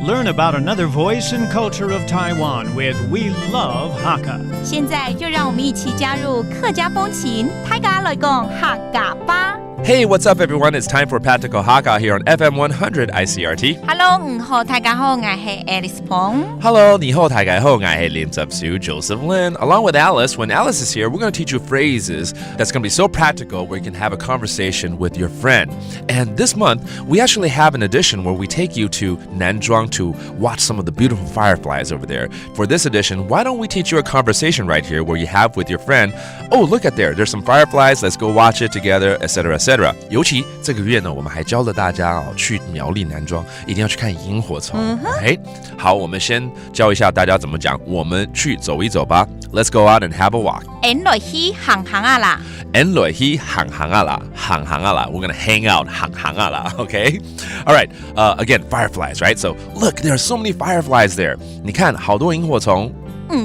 learn about another voice and culture of Taiwan with We Love Hakka. 现在就让我们一起加入客家风情，大家来讲客家吧。Hey, what's up, everyone? It's time for Practical Hakka here on FM 100 ICRT. Hello， 午好，大家好，我是 Alice Pong。 Hello, 你好，大家好，我是林执事 Joseph Lin. Along with Alice, when Alice is here, we're going to teach you phrases that's going to be so practical where you can have a conversation with your friend. And this month, we actually have an edition where we take you to Nanzhuang to watch some of the beautiful fireflies over there. For this edition, why don't we teach you a conversation right here where you have with your friend, oh, look at there, there's some fireflies, let's go watch it together, etc., etc. 尤其这个月呢，我们还教了大家去苗栗南庄一定要去看萤火虫。好，我们先教一下大家怎么讲，我们去走一走吧。Let's go out and have a walk. En來去行行啊啦。En來去行行啊啦，行行啊啦。We're gonna hang out, 行行啊啦 okay? All right, again, fireflies, right? So look, there are so many fireflies there. 你看，好多萤火虫。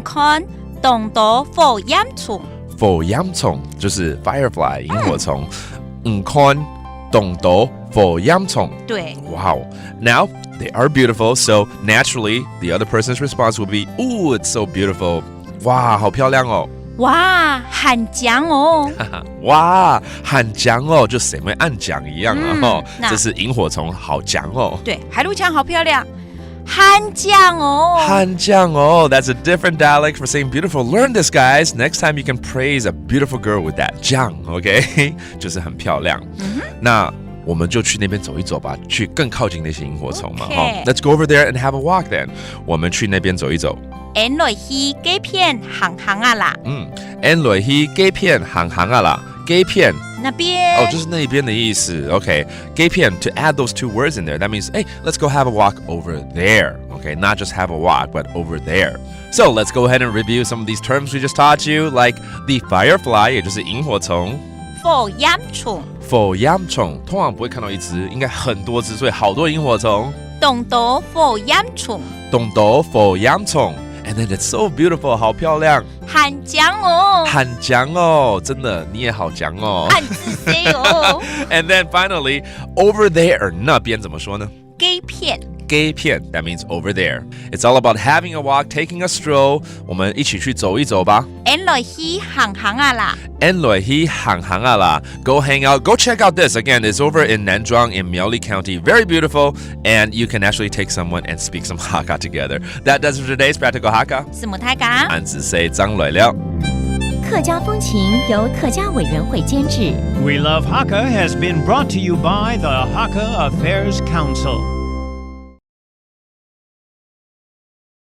看，動到火焰蟲。火焰蟲就是 firefly 萤火蟲。看，動到火焰蟲。對。Wow. Now, they are beautiful, so naturally, the other person's response will be, ooh, it's so beautiful. 哇，好漂亮哦。哇，很強哦。哇，很強哦，就誰會按獎一樣啊。這是螢火蟲，好強哦。對，海陸強好漂亮。很強哦。很強哦 That's a different dialect for saying beautiful. Learn this, guys. Next time you can praise a beautiful girl with that 強 okay? 就是很漂亮。那我们就去那边走一走吧，去更靠近那些萤火蟲嘛。Let's go over there and have a walk then. 我们去那邊走一走。En來去雞片行行啊啦。En來去雞片行行啊啦。雞片那邊哦，就是那邊的意思。Okay, 雞片 to add those two words in there. That means, hey, let's go have a walk over there. Okay, not just have a walk, but over there. So let's go ahead and review some of these terms we just taught you, like the firefly, 也就是萤火蟲。火焰蟲。火焰蟲通常不會看到一隻，應該很多隻，所以好多螢火蟲。動到火焰蟲。動到火焰蟲。And then it's so beautiful, 好漂亮。很強哦。很強哦，真的，你也好強哦。很自信哦。And then finally, over there, 那邊怎麼說呢？雞片。雞片 that means over there. It's all about having a walk, taking a stroll. 我們一起去走一走吧。En來去行行啊啦。En來去行行啊啦。Go hang out. Go check out this. Again, it's over in Nanzhuang in Miaoli County. Very beautiful. And you can actually take someone and speak some Hakka together. That does it for today's Practical Hakka. 什麼大家？俺只say 張來了。客家風情由客家委員會監製。 We Love Hakka has been brought to you by the Hakka Affairs Council.